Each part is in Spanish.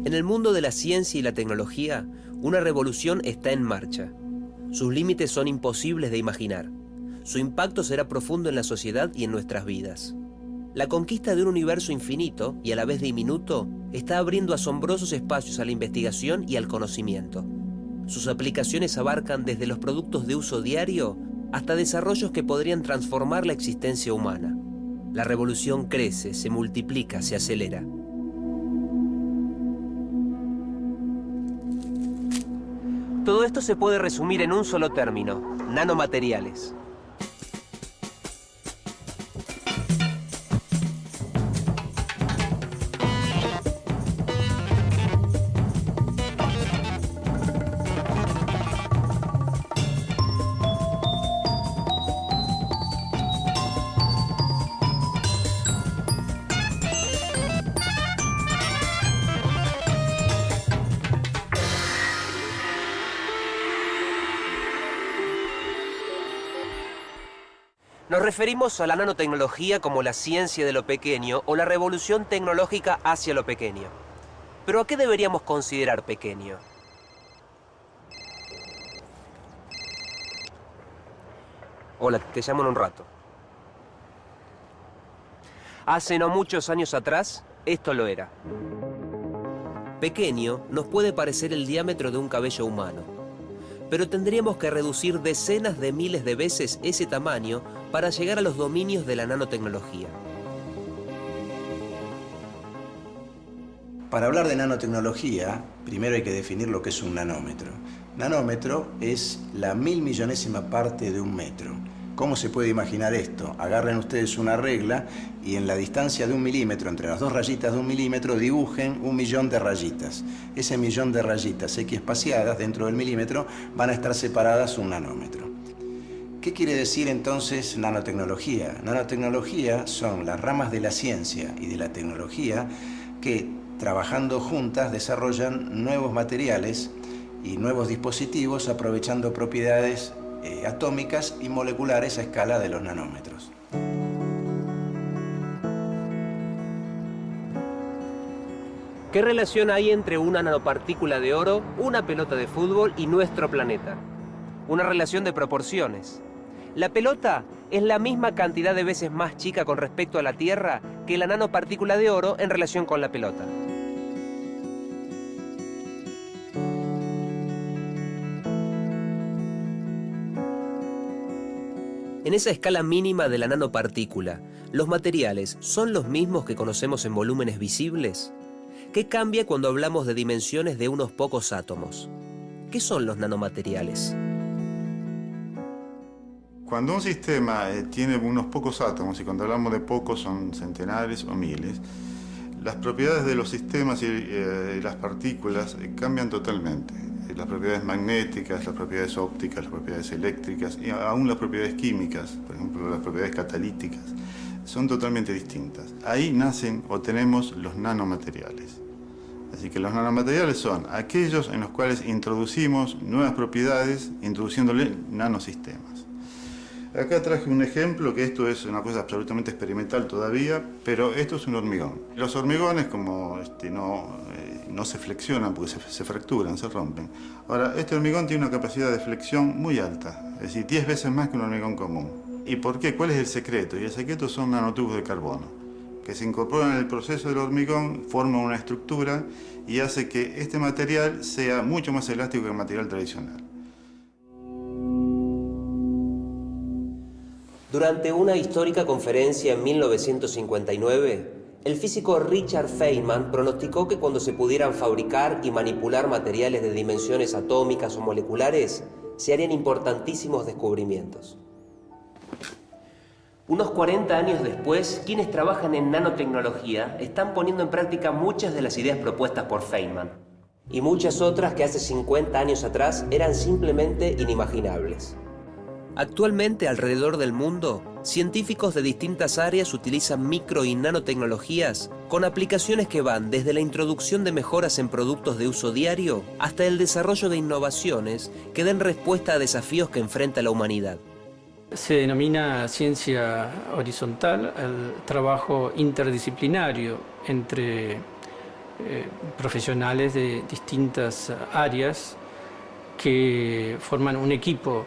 En el mundo de la ciencia y la tecnología, una revolución está en marcha. Sus límites son imposibles de imaginar. Su impacto será profundo en la sociedad y en nuestras vidas. La conquista de un universo infinito y a la vez diminuto está abriendo asombrosos espacios a la investigación y al conocimiento. Sus aplicaciones abarcan desde los productos de uso diario hasta desarrollos que podrían transformar la existencia humana. La revolución crece, se multiplica, se acelera. Todo esto se puede resumir en un solo término: nanomateriales. Nos referimos a la nanotecnología como la ciencia de lo pequeño o la revolución tecnológica hacia lo pequeño. ¿Pero a qué deberíamos considerar pequeño? Hola, te llamo en un rato. Hace no muchos años atrás, esto lo era. Pequeño nos puede parecer el diámetro de un cabello humano, pero tendríamos que reducir decenas de miles de veces ese tamaño para llegar a los dominios de la nanotecnología. Para hablar de nanotecnología, primero hay que definir lo que es un nanómetro. Nanómetro es la 1000.000.000ª parte de un metro. ¿Cómo se puede imaginar esto? Agarren ustedes una regla y en la distancia de 1 milímetro, entre las dos rayitas de 1 milímetro, dibujen 1.000.000 de rayitas. Ese 1.000.000 de rayitas X espaciadas dentro del milímetro van a estar separadas un nanómetro. ¿Qué quiere decir entonces nanotecnología? Nanotecnología son las ramas de la ciencia y de la tecnología que, trabajando juntas, desarrollan nuevos materiales y nuevos dispositivos aprovechando propiedades atómicas y moleculares a escala de los nanómetros. ¿Qué relación hay entre una nanopartícula de oro, una pelota de fútbol y nuestro planeta? Una relación de proporciones. La pelota es la misma cantidad de veces más chica con respecto a la Tierra que la nanopartícula de oro en relación con la pelota. En esa escala mínima de la nanopartícula, ¿los materiales son los mismos que conocemos en volúmenes visibles? ¿Qué cambia cuando hablamos de dimensiones de unos pocos átomos? ¿Qué son los nanomateriales? Cuando un sistema tiene unos pocos átomos, y cuando hablamos de pocos son centenares o miles, las propiedades de los sistemas y las partículas cambian totalmente. Las propiedades magnéticas, las propiedades ópticas, las propiedades eléctricas y aún las propiedades químicas, por ejemplo las propiedades catalíticas, son totalmente distintas. Ahí nacen o tenemos los nanomateriales. Así que los nanomateriales son aquellos en los cuales introducimos nuevas propiedades, introduciéndole nanosistemas. Acá traje un ejemplo, que esto es una cosa absolutamente experimental todavía, pero esto es un hormigón. Los hormigones, como no se flexionan porque se fracturan, se rompen. Ahora, este hormigón tiene una capacidad de flexión muy alta, es decir, 10 veces más que un hormigón común. ¿Y por qué? ¿Cuál es el secreto? Y el secreto son nanotubos de carbono, que se incorporan en el proceso del hormigón, forman una estructura y hace que este material sea mucho más elástico que el material tradicional. Durante una histórica conferencia en 1959, el físico Richard Feynman pronosticó que cuando se pudieran fabricar y manipular materiales de dimensiones atómicas o moleculares, se harían importantísimos descubrimientos. Unos 40 años después, quienes trabajan en nanotecnología están poniendo en práctica muchas de las ideas propuestas por Feynman, y muchas otras que hace 50 años atrás eran simplemente inimaginables. Actualmente, alrededor del mundo, científicos de distintas áreas utilizan micro y nanotecnologías con aplicaciones que van desde la introducción de mejoras en productos de uso diario hasta el desarrollo de innovaciones que den respuesta a desafíos que enfrenta la humanidad. Se denomina ciencia horizontal el trabajo interdisciplinario entre profesionales de distintas áreas que forman un equipo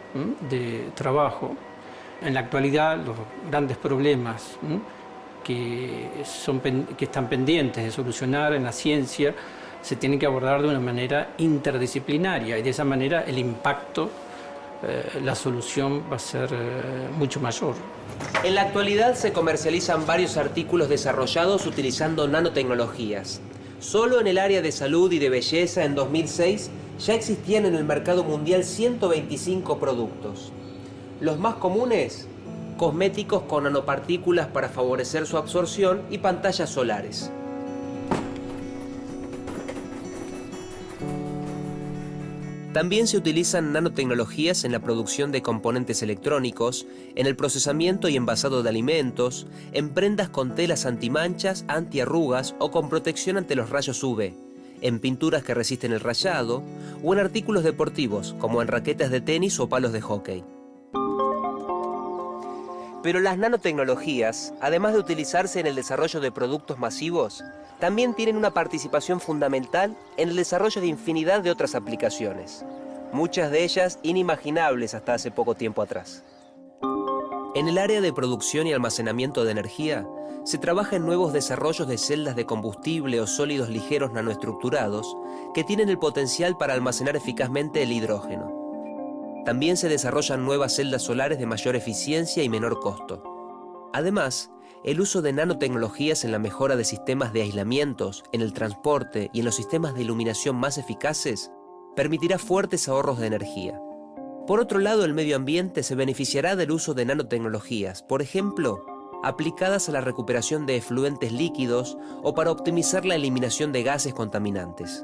de trabajo. En la actualidad, los grandes problemas que están pendientes de solucionar en la ciencia se tienen que abordar de una manera interdisciplinaria, y de esa manera el impacto, la solución va a ser mucho mayor. En la actualidad se comercializan varios artículos desarrollados utilizando nanotecnologías. Solo en el área de salud y de belleza en 2006 ya existían en el mercado mundial 125 productos. Los más comunes, cosméticos con nanopartículas para favorecer su absorción y pantallas solares. También se utilizan nanotecnologías en la producción de componentes electrónicos, en el procesamiento y envasado de alimentos, en prendas con telas antimanchas, antiarrugas o con protección ante los rayos UV, en pinturas que resisten el rayado o en artículos deportivos como en raquetas de tenis o palos de hockey. Pero las nanotecnologías, además de utilizarse en el desarrollo de productos masivos, también tienen una participación fundamental en el desarrollo de infinidad de otras aplicaciones, muchas de ellas inimaginables hasta hace poco tiempo atrás. En el área de producción y almacenamiento de energía, se trabaja en nuevos desarrollos de celdas de combustible o sólidos ligeros nanoestructurados que tienen el potencial para almacenar eficazmente el hidrógeno. También se desarrollan nuevas celdas solares de mayor eficiencia y menor costo. Además, el uso de nanotecnologías en la mejora de sistemas de aislamientos, en el transporte y en los sistemas de iluminación más eficaces permitirá fuertes ahorros de energía. Por otro lado, el medio ambiente se beneficiará del uso de nanotecnologías, por ejemplo, aplicadas a la recuperación de efluentes líquidos o para optimizar la eliminación de gases contaminantes.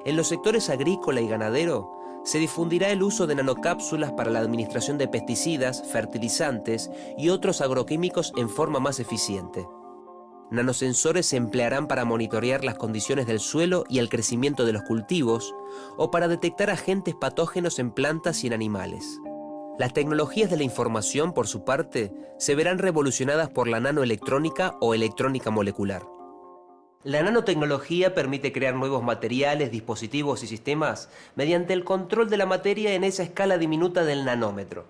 En los sectores agrícola y ganadero, se difundirá el uso de nanocápsulas para la administración de pesticidas, fertilizantes y otros agroquímicos en forma más eficiente. Nanosensores se emplearán para monitorear las condiciones del suelo y el crecimiento de los cultivos o para detectar agentes patógenos en plantas y en animales. Las tecnologías de la información, por su parte, se verán revolucionadas por la nanoelectrónica o electrónica molecular. La nanotecnología permite crear nuevos materiales, dispositivos y sistemas mediante el control de la materia en esa escala diminuta del nanómetro.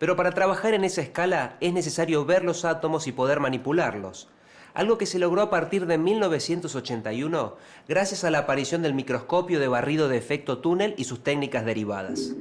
Pero para trabajar en esa escala es necesario ver los átomos y poder manipularlos, algo que se logró a partir de 1981 gracias a la aparición del microscopio de barrido de efecto túnel y sus técnicas derivadas.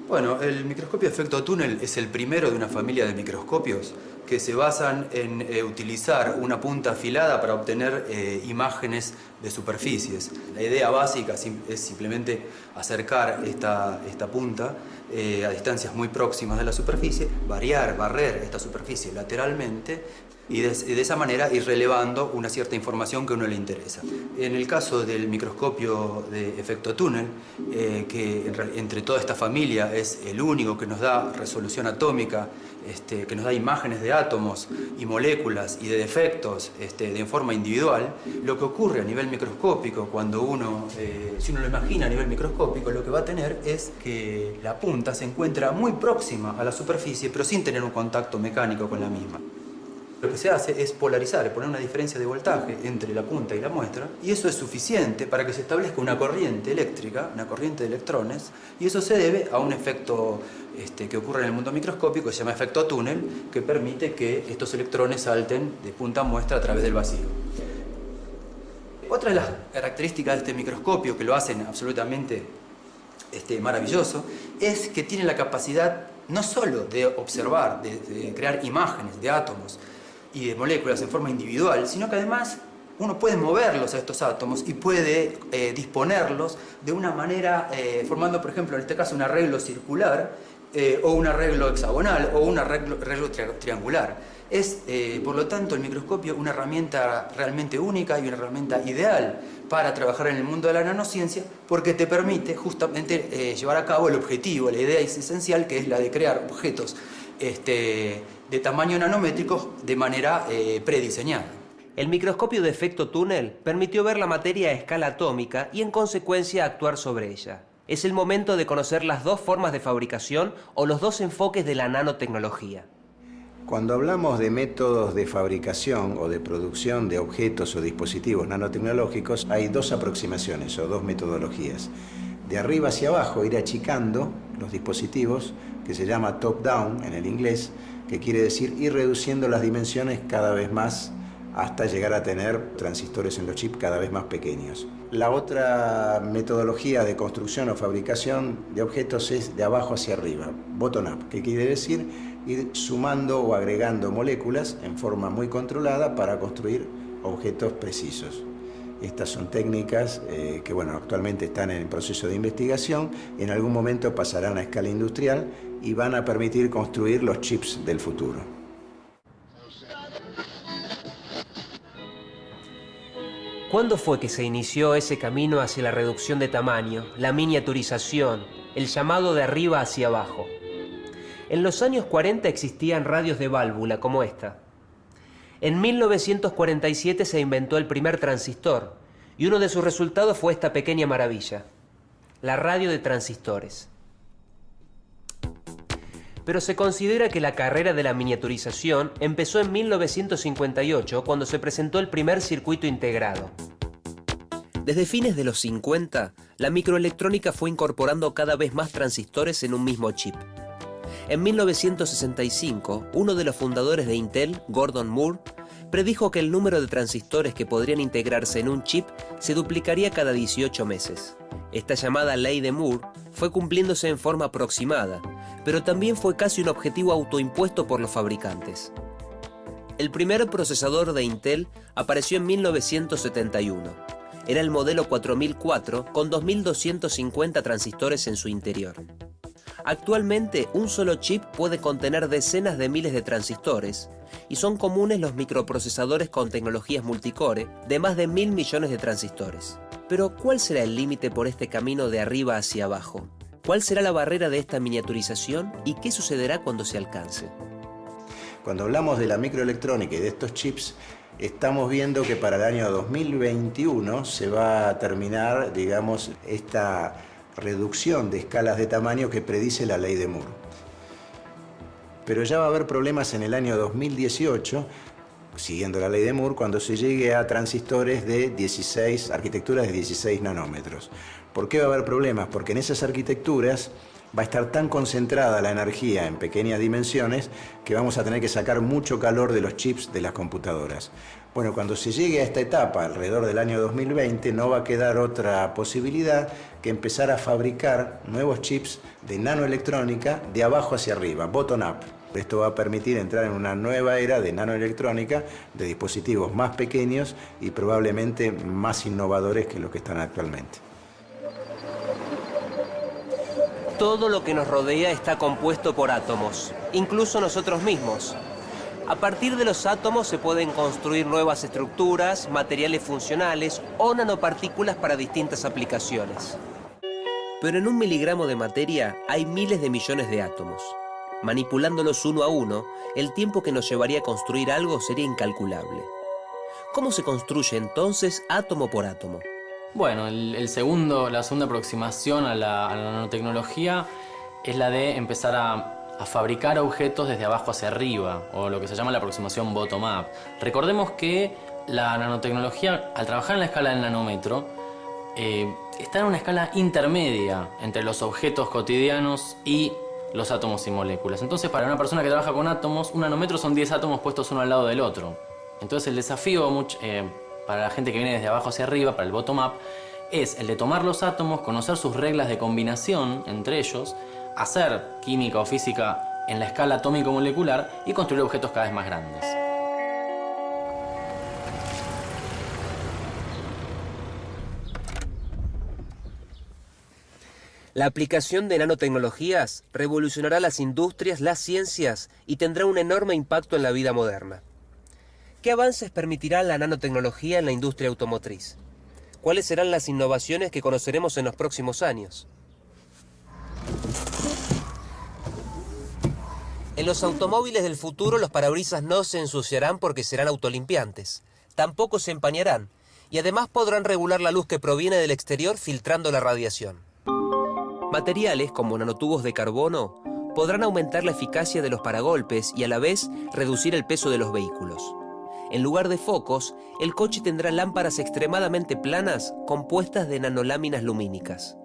Bueno, el microscopio de efecto túnel es el primero de una familia de microscopios que se basan en utilizar una punta afilada para obtener imágenes de superficies. La idea básica es simplemente acercar esta punta a distancias muy próximas de la superficie, barrer esta superficie lateralmente y de esa manera ir relevando una cierta información que a uno le interesa. En el caso del microscopio de efecto túnel, que entre toda esta familia es el único que nos da resolución atómica, que nos da imágenes de átomos y moléculas y de defectos de forma individual, lo que ocurre a nivel microscópico, cuando si uno lo imagina a nivel microscópico, lo que va a tener es que la punta se encuentra muy próxima a la superficie, pero sin tener un contacto mecánico con la misma. Lo que se hace es polarizar, es poner una diferencia de voltaje entre la punta y la muestra, y eso es suficiente para que se establezca una corriente eléctrica, una corriente de electrones, y eso se debe a un efecto que ocurre en el mundo microscópico, que se llama efecto túnel, que permite que estos electrones salten de punta a muestra a través del vacío. Otra de las características de este microscopio que lo hacen absolutamente maravilloso es que tiene la capacidad no solo de observar, de crear imágenes de átomos y de moléculas en forma individual, sino que además uno puede moverlos a estos átomos y puede disponerlos de una manera, formando, por ejemplo, en este caso un arreglo circular o un arreglo hexagonal o un arreglo triangular. Es, por lo tanto, el microscopio una herramienta realmente única y una herramienta ideal para trabajar en el mundo de la nanociencia, porque te permite justamente llevar a cabo el objetivo, la idea es esencial, que es la de crear objetos de tamaño nanométrico de manera prediseñada. El microscopio de efecto túnel permitió ver la materia a escala atómica y en consecuencia actuar sobre ella. Es el momento de conocer las dos formas de fabricación o los dos enfoques de la nanotecnología. Cuando hablamos de métodos de fabricación o de producción de objetos o dispositivos nanotecnológicos, hay dos aproximaciones o dos metodologías. De arriba hacia abajo, ir achicando los dispositivos, que se llama top-down en el inglés, que quiere decir ir reduciendo las dimensiones cada vez más hasta llegar a tener transistores en los chips cada vez más pequeños. La otra metodología de construcción o fabricación de objetos es de abajo hacia arriba, bottom-up, que quiere decir ir sumando o agregando moléculas en forma muy controlada para construir objetos precisos. Estas son técnicas que actualmente están en proceso de investigación, en algún momento pasarán a escala industrial y van a permitir construir los chips del futuro. ¿Cuándo fue que se inició ese camino hacia la reducción de tamaño, la miniaturización, el llamado de arriba hacia abajo? En los años 40 existían radios de válvula como esta. En 1947 se inventó el primer transistor y uno de sus resultados fue esta pequeña maravilla, la radio de transistores. Pero se considera que la carrera de la miniaturización empezó en 1958 cuando se presentó el primer circuito integrado. Desde fines de los 50, la microelectrónica fue incorporando cada vez más transistores en un mismo chip. En 1965, uno de los fundadores de Intel, Gordon Moore, predijo que el número de transistores que podrían integrarse en un chip se duplicaría cada 18 meses. Esta llamada ley de Moore fue cumpliéndose en forma aproximada, pero también fue casi un objetivo autoimpuesto por los fabricantes. El primer procesador de Intel apareció en 1971. Era el modelo 4004 con 2250 transistores en su interior. Actualmente, un solo chip puede contener decenas de miles de transistores y son comunes los microprocesadores con tecnologías multicore de más de 1.000 millones de transistores. Pero, ¿cuál será el límite por este camino de arriba hacia abajo? ¿Cuál será la barrera de esta miniaturización y qué sucederá cuando se alcance? Cuando hablamos de la microelectrónica y de estos chips, estamos viendo que para el año 2021 se va a terminar, esta reducción de escalas de tamaño que predice la ley de Moore. Pero ya va a haber problemas en el año 2018, siguiendo la ley de Moore, cuando se llegue a transistores de arquitecturas de 16 nanómetros. ¿Por qué va a haber problemas? Porque en esas arquitecturas va a estar tan concentrada la energía en pequeñas dimensiones que vamos a tener que sacar mucho calor de los chips de las computadoras. Bueno, cuando se llegue a esta etapa, alrededor del año 2020, no va a quedar otra posibilidad que empezar a fabricar nuevos chips de nanoelectrónica de abajo hacia arriba, bottom-up. Esto va a permitir entrar en una nueva era de nanoelectrónica, de dispositivos más pequeños y probablemente más innovadores que los que están actualmente. Todo lo que nos rodea está compuesto por átomos, incluso nosotros mismos. A partir de los átomos se pueden construir nuevas estructuras, materiales funcionales o nanopartículas para distintas aplicaciones. Pero en 1 miligramo de materia hay miles de millones de átomos. Manipulándolos uno a uno, el tiempo que nos llevaría a construir algo sería incalculable. ¿Cómo se construye entonces átomo por átomo? Bueno, la segunda aproximación a la nanotecnología es la de empezar a fabricar objetos desde abajo hacia arriba, o lo que se llama la aproximación bottom-up. Recordemos que la nanotecnología, al trabajar en la escala del nanómetro, está en una escala intermedia entre los objetos cotidianos y los átomos y moléculas. Entonces, para una persona que trabaja con átomos, un nanómetro son 10 átomos puestos uno al lado del otro. Entonces, el desafío para la gente que viene desde abajo hacia arriba, para el bottom-up, es el de tomar los átomos, conocer sus reglas de combinación entre ellos, hacer química o física en la escala atómico-molecular y construir objetos cada vez más grandes. La aplicación de nanotecnologías revolucionará las industrias, las ciencias y tendrá un enorme impacto en la vida moderna. ¿Qué avances permitirá la nanotecnología en la industria automotriz? ¿Cuáles serán las innovaciones que conoceremos en los próximos años? En los automóviles del futuro los parabrisas no se ensuciarán porque serán autolimpiantes. Tampoco se empañarán y además podrán regular la luz que proviene del exterior filtrando la radiación. Materiales como nanotubos de carbono podrán aumentar la eficacia de los paragolpes y a la vez reducir el peso de los vehículos. En lugar de focos, el coche tendrá lámparas extremadamente planas compuestas de nanoláminas lumínicas.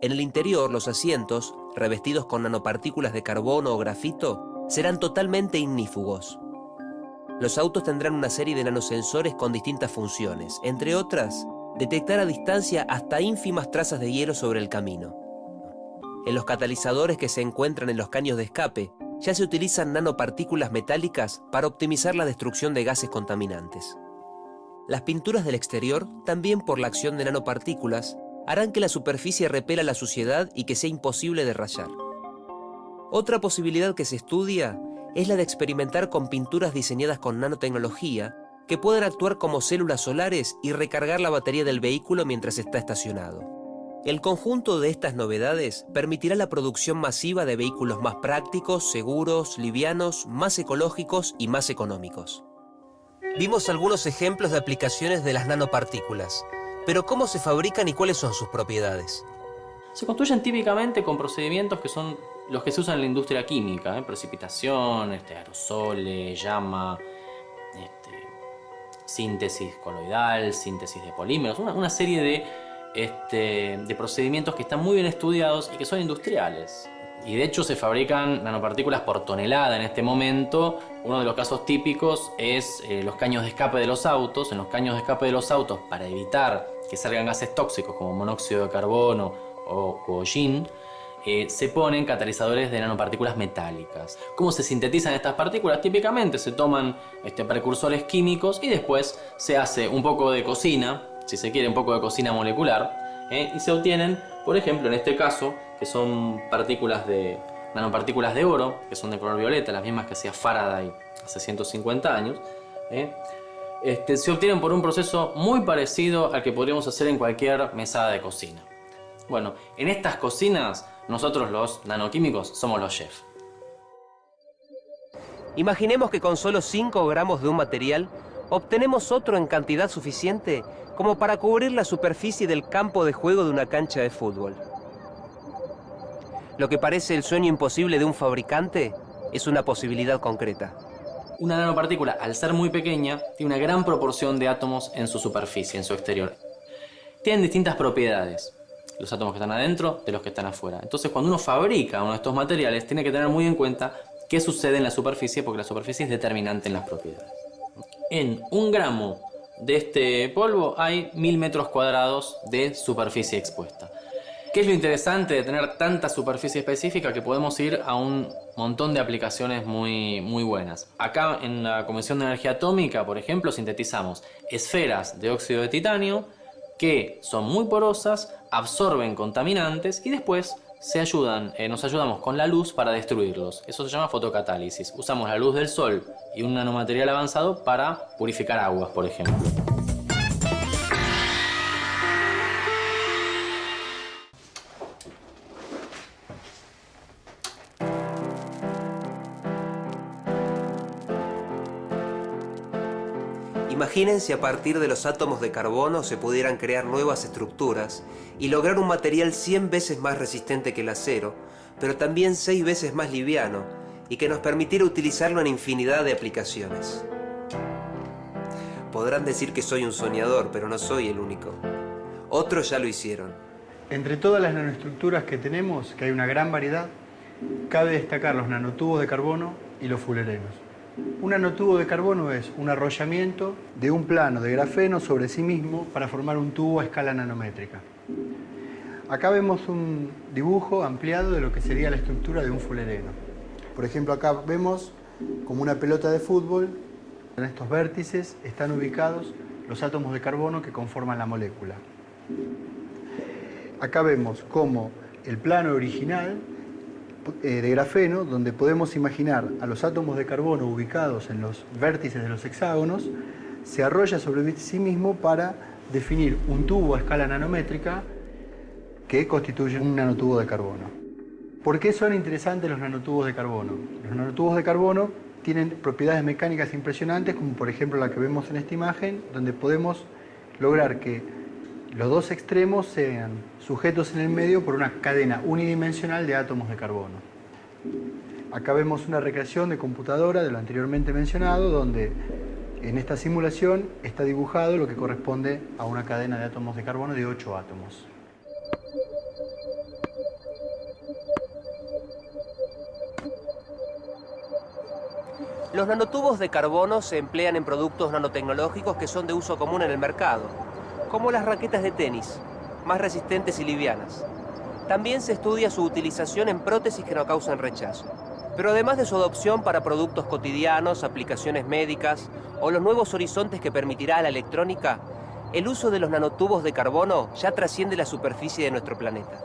En el interior, los asientos, revestidos con nanopartículas de carbono o grafito, serán totalmente ignífugos. Los autos tendrán una serie de nanosensores con distintas funciones, entre otras, detectar a distancia hasta ínfimas trazas de hielo sobre el camino. En los catalizadores que se encuentran en los caños de escape, ya se utilizan nanopartículas metálicas para optimizar la destrucción de gases contaminantes. Las pinturas del exterior, también por la acción de nanopartículas, harán que la superficie repela la suciedad y que sea imposible de rayar. Otra posibilidad que se estudia es la de experimentar con pinturas diseñadas con nanotecnología que puedan actuar como células solares y recargar la batería del vehículo mientras está estacionado. El conjunto de estas novedades permitirá la producción masiva de vehículos más prácticos, seguros, livianos, más ecológicos y más económicos. Vimos algunos ejemplos de aplicaciones de las nanopartículas, pero ¿cómo se fabrican y cuáles son sus propiedades? Se construyen típicamente con procedimientos que son los que se usan en la industria química, precipitación, aerosoles, llama, síntesis coloidal, síntesis de polímeros, una serie de procedimientos que están muy bien estudiados y que son industriales. Y de hecho se fabrican nanopartículas por tonelada en este momento. Uno de los casos típicos es los caños de escape de los autos. En los caños de escape de los autos, para evitar que salgan gases tóxicos como monóxido de carbono o hollín, se ponen catalizadores de nanopartículas metálicas. ¿Cómo se sintetizan estas partículas? Típicamente se toman precursores químicos y después se hace un poco de cocina, si se quiere un poco de cocina molecular, y se obtienen, por ejemplo, en este caso, que son nanopartículas de oro, que son de color violeta, las mismas que hacía Faraday hace 150 años, se obtienen por un proceso muy parecido al que podríamos hacer en cualquier mesada de cocina. Bueno, en estas cocinas, nosotros los nanoquímicos somos los chefs. Imaginemos que con solo 5 gramos de un material obtenemos otro en cantidad suficiente como para cubrir la superficie del campo de juego de una cancha de fútbol. Lo que parece el sueño imposible de un fabricante es una posibilidad concreta. Una nanopartícula, al ser muy pequeña, tiene una gran proporción de átomos en su superficie, en su exterior. Tienen distintas propiedades, los átomos que están adentro de los que están afuera. Entonces, cuando uno fabrica uno de estos materiales, tiene que tener muy en cuenta qué sucede en la superficie, porque la superficie es determinante en las propiedades. En 1 gramo de este polvo hay 1000 metros cuadrados de superficie expuesta. ¿Qué es lo interesante de tener tanta superficie específica? Que podemos ir a un montón de aplicaciones muy buenas. Acá en la Comisión de Energía Atómica, por ejemplo, sintetizamos esferas de óxido de titanio que son muy porosas, absorben contaminantes y después nos ayudamos con la luz para destruirlos. Eso se llama fotocatálisis. Usamos la luz del sol y un nanomaterial avanzado para purificar aguas, por ejemplo. Imaginen si a partir de los átomos de carbono se pudieran crear nuevas estructuras y lograr un material 100 veces más resistente que el acero, pero también 6 veces más liviano y que nos permitiera utilizarlo en infinidad de aplicaciones. Podrán decir que soy un soñador, pero no soy el único. Otros ya lo hicieron. Entre todas las nanoestructuras que tenemos, que hay una gran variedad, cabe destacar los nanotubos de carbono y los fullerenos. Un nanotubo de carbono es un arrollamiento de un plano de grafeno sobre sí mismo para formar un tubo a escala nanométrica. Acá vemos un dibujo ampliado de lo que sería la estructura de un fullereno. Por ejemplo, acá vemos como una pelota de fútbol. En estos vértices están ubicados los átomos de carbono que conforman la molécula. Acá vemos cómo el plano original de grafeno, donde podemos imaginar a los átomos de carbono ubicados en los vértices de los hexágonos, se arrolla sobre sí mismo para definir un tubo a escala nanométrica que constituye un nanotubo de carbono. ¿Por qué son interesantes los nanotubos de carbono? Los nanotubos de carbono tienen propiedades mecánicas impresionantes, como por ejemplo la que vemos en esta imagen, donde podemos lograr que los dos extremos sean sujetos en el medio por una cadena unidimensional de átomos de carbono. Acá vemos una recreación de computadora de lo anteriormente mencionado, donde en esta simulación está dibujado lo que corresponde a una cadena de átomos de carbono de 8 átomos. Los nanotubos de carbono se emplean en productos nanotecnológicos que son de uso común en el mercado, como las raquetas de tenis, más resistentes y livianas. También se estudia su utilización en prótesis que no causan rechazo. Pero además de su adopción para productos cotidianos, aplicaciones médicas o los nuevos horizontes que permitirá a la electrónica, el uso de los nanotubos de carbono ya trasciende la superficie de nuestro planeta.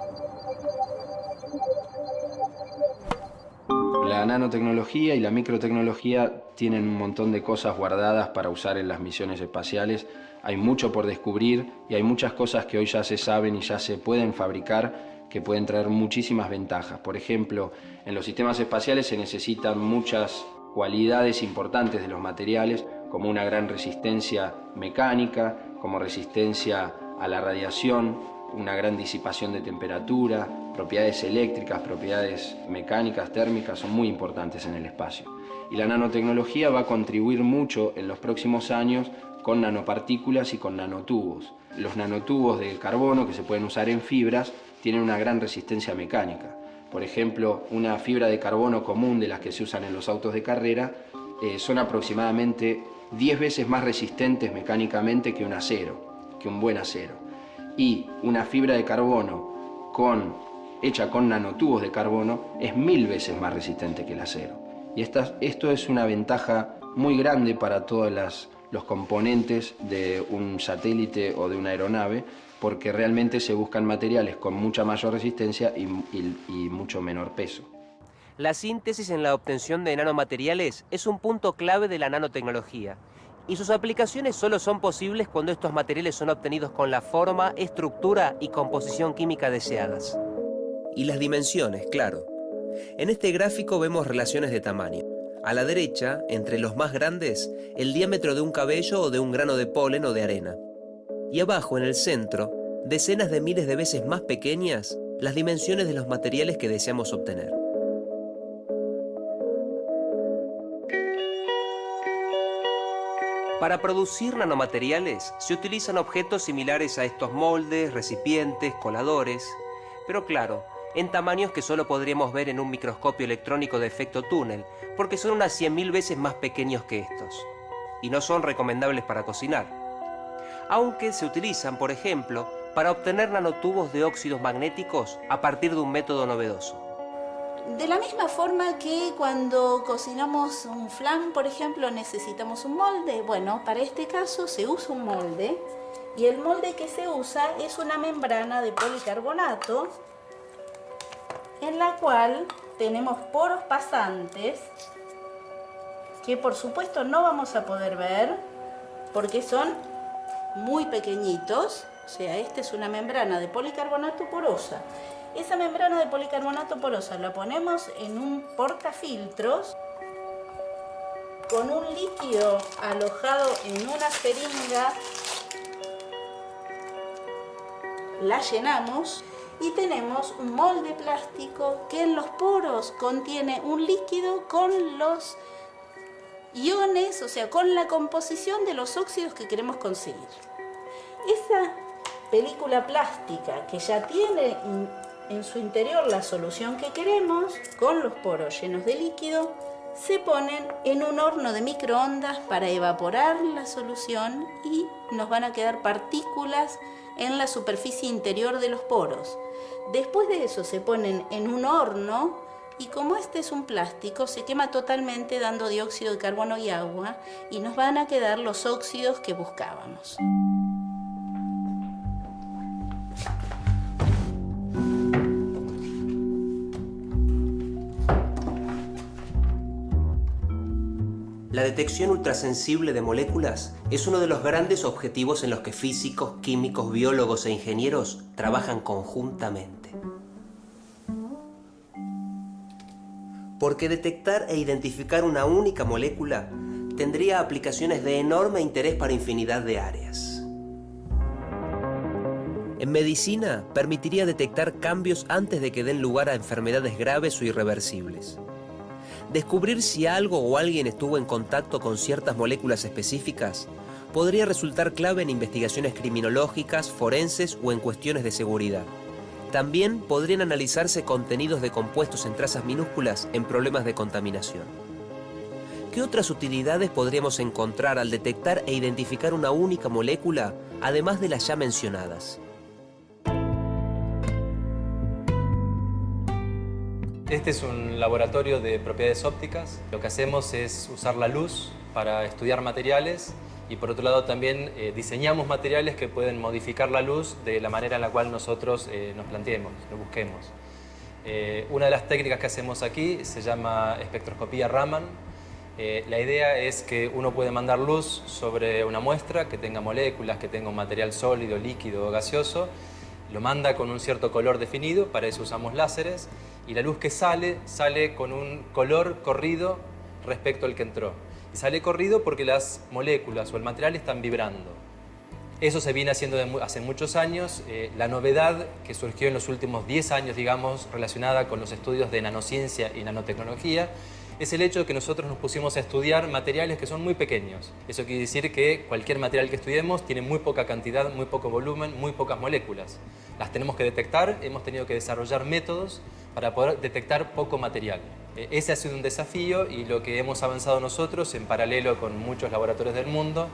La nanotecnología y la microtecnología tienen un montón de cosas guardadas para usar en las misiones espaciales. Hay mucho por descubrir y hay muchas cosas que hoy ya se saben y ya se pueden fabricar que pueden traer muchísimas ventajas. Por ejemplo, en los sistemas espaciales se necesitan muchas cualidades importantes de los materiales, como una gran resistencia mecánica, como resistencia a la radiación, una gran disipación de temperatura, propiedades eléctricas, propiedades mecánicas, térmicas, son muy importantes en el espacio. Y la nanotecnología va a contribuir mucho en los próximos años con nanopartículas y con nanotubos. Los nanotubos de carbono, que se pueden usar en fibras, tienen una gran resistencia mecánica. Por ejemplo, una fibra de carbono común de las que se usan en los autos de carrera son aproximadamente 10 veces más resistentes mecánicamente que un acero, que un buen acero. Y una fibra de carbono hecha con nanotubos de carbono es 1000 veces más resistente que el acero. Y esto es una ventaja muy grande para todos los componentes de un satélite o de una aeronave, porque realmente se buscan materiales con mucha mayor resistencia y mucho menor peso. La síntesis en la obtención de nanomateriales es un punto clave de la nanotecnología, y sus aplicaciones solo son posibles cuando estos materiales son obtenidos con la forma, estructura y composición química deseadas. Y las dimensiones, claro. En este gráfico vemos relaciones de tamaño. A la derecha, entre los más grandes, el diámetro de un cabello o de un grano de polen o de arena. Y abajo, en el centro, decenas de miles de veces más pequeñas, las dimensiones de los materiales que deseamos obtener. Para producir nanomateriales se utilizan objetos similares a estos moldes, recipientes, coladores, pero claro, en tamaños que solo podríamos ver en un microscopio electrónico de efecto túnel, porque son unas 100.000 veces más pequeños que estos, y no son recomendables para cocinar. Aunque se utilizan, por ejemplo, para obtener nanotubos de óxidos magnéticos a partir de un método novedoso. De la misma forma que cuando cocinamos un flan, por ejemplo, necesitamos un molde. Bueno, para este caso se usa un molde, y el molde que se usa es una membrana de policarbonato en la cual tenemos poros pasantes que por supuesto no vamos a poder ver porque son muy pequeñitos. O sea, esta es una membrana de policarbonato porosa. Esa membrana de policarbonato porosa la ponemos en un portafiltros con un líquido alojado en una jeringa, la llenamos y tenemos un molde plástico que en los poros contiene un líquido con los iones, o sea, con la composición de los óxidos que queremos conseguir. Esa película plástica que ya tiene en su interior la solución que queremos, con los poros llenos de líquido, se ponen en un horno de microondas para evaporar la solución y nos van a quedar partículas en la superficie interior de los poros. Después de eso se ponen en un horno y como este es un plástico se quema totalmente dando dióxido de carbono y agua y nos van a quedar los óxidos que buscábamos. La detección ultrasensible de moléculas es uno de los grandes objetivos en los que físicos, químicos, biólogos e ingenieros trabajan conjuntamente. Porque detectar e identificar una única molécula tendría aplicaciones de enorme interés para infinidad de áreas. En medicina permitiría detectar cambios antes de que den lugar a enfermedades graves o irreversibles. Descubrir si algo o alguien estuvo en contacto con ciertas moléculas específicas podría resultar clave en investigaciones criminológicas, forenses o en cuestiones de seguridad. También podrían analizarse contenidos de compuestos en trazas minúsculas en problemas de contaminación. ¿Qué otras utilidades podríamos encontrar al detectar e identificar una única molécula, además de las ya mencionadas? Este es un laboratorio de propiedades ópticas. Lo que hacemos es usar la luz para estudiar materiales y por otro lado también diseñamos materiales que pueden modificar la luz de la manera en la cual nosotros nos planteemos, lo busquemos. Una de las técnicas que hacemos aquí se llama espectroscopía Raman. La idea es que uno puede mandar luz sobre una muestra que tenga moléculas, que tenga un material sólido, líquido o gaseoso, lo manda con un cierto color definido, para eso usamos láseres, y la luz que sale con un color corrido respecto al que entró. Y sale corrido porque las moléculas o el material están vibrando. Eso se viene haciendo hace muchos años. La novedad que surgió en los últimos 10 años, digamos, relacionada con los estudios de nanociencia y nanotecnología, es el hecho de que nosotros nos pusimos a estudiar materiales que son muy pequeños. Eso quiere decir que cualquier material que estudiemos tiene muy poca cantidad, muy poco volumen, muy pocas moléculas. Las tenemos que detectar, hemos tenido que desarrollar métodos para poder detectar poco material. Ese ha sido un desafío y lo que hemos avanzado nosotros, en paralelo con muchos laboratorios del mundo,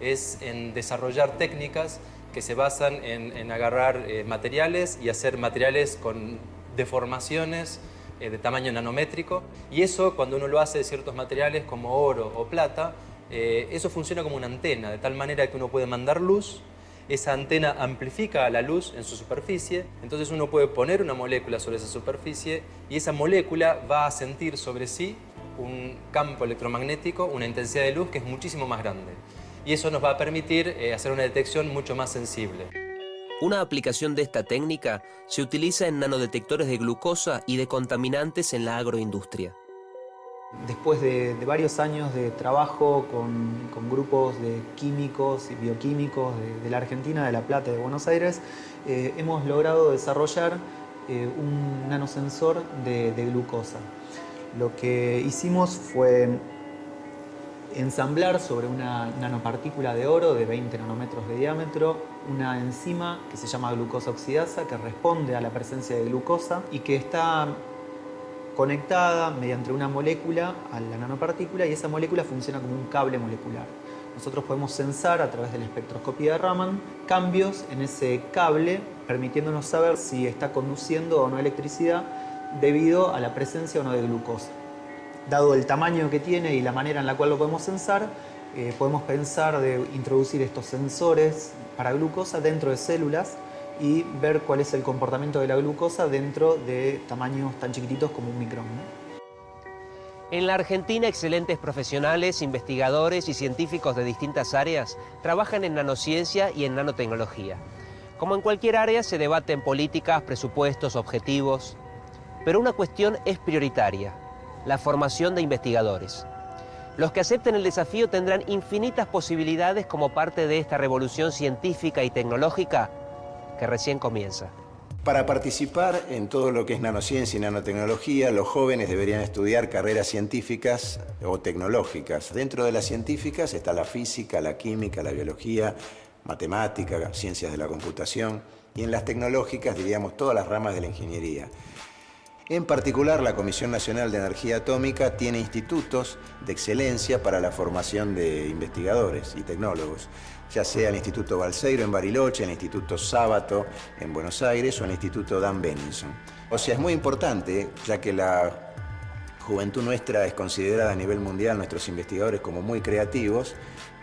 es en desarrollar técnicas que se basan en agarrar materiales y hacer materiales con deformaciones de tamaño nanométrico, y eso cuando uno lo hace de ciertos materiales como oro o plata, eso funciona como una antena, de tal manera que uno puede mandar luz, esa antena amplifica la luz en su superficie, entonces uno puede poner una molécula sobre esa superficie y esa molécula va a sentir sobre sí un campo electromagnético, una intensidad de luz que es muchísimo más grande, y eso nos va a permitir hacer una detección mucho más sensible. Una aplicación de esta técnica se utiliza en nanodetectores de glucosa y de contaminantes en la agroindustria. Después de varios años de trabajo con grupos de químicos y bioquímicos de la Argentina, de La Plata y de Buenos Aires, hemos logrado desarrollar un nanosensor de glucosa. Lo que hicimos fue ensamblar sobre una nanopartícula de oro de 20 nanómetros de diámetro una enzima que se llama glucosa oxidasa, que responde a la presencia de glucosa y que está conectada mediante una molécula a la nanopartícula, y esa molécula funciona como un cable molecular. Nosotros podemos sensar a través de la espectroscopía de Raman cambios en ese cable, permitiéndonos saber si está conduciendo o no electricidad debido a la presencia o no de glucosa. Dado el tamaño que tiene y la manera en la cual lo podemos sensar, podemos pensar de introducir estos sensores para glucosa dentro de células y ver cuál es el comportamiento de la glucosa dentro de tamaños tan chiquititos como un micrón, ¿no? En la Argentina, excelentes profesionales, investigadores y científicos de distintas áreas trabajan en nanociencia y en nanotecnología. Como en cualquier área, se debaten políticas, presupuestos, objetivos, pero una cuestión es prioritaria: la formación de investigadores. Los que acepten el desafío tendrán infinitas posibilidades como parte de esta revolución científica y tecnológica que recién comienza. Para participar en todo lo que es nanociencia y nanotecnología, los jóvenes deberían estudiar carreras científicas o tecnológicas. Dentro de las científicas está la física, la química, la biología, matemática, ciencias de la computación, y en las tecnológicas diríamos todas las ramas de la ingeniería. En particular, la Comisión Nacional de Energía Atómica tiene institutos de excelencia para la formación de investigadores y tecnólogos, ya sea el Instituto Balseiro en Bariloche, el Instituto Sábato en Buenos Aires o el Instituto Dan Benninson. O sea, es muy importante, ya que la juventud nuestra es considerada a nivel mundial, nuestros investigadores, como muy creativos,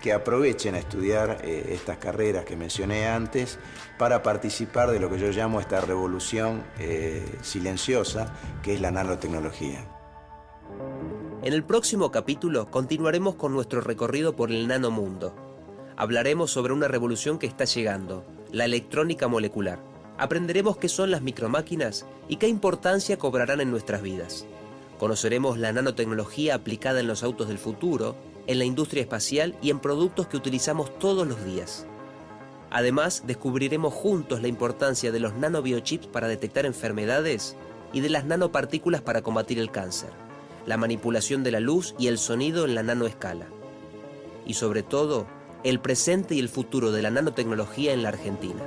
que aprovechen a estudiar estas carreras que mencioné antes para participar de lo que yo llamo esta revolución silenciosa, que es la nanotecnología. En el próximo capítulo continuaremos con nuestro recorrido por el nanomundo. Hablaremos sobre una revolución que está llegando, la electrónica molecular. Aprenderemos qué son las micromáquinas y qué importancia cobrarán en nuestras vidas. Conoceremos la nanotecnología aplicada en los autos del futuro, en la industria espacial y en productos que utilizamos todos los días. Además, descubriremos juntos la importancia de los nanobiochips para detectar enfermedades y de las nanopartículas para combatir el cáncer, la manipulación de la luz y el sonido en la nanoescala. Y sobre todo, el presente y el futuro de la nanotecnología en la Argentina.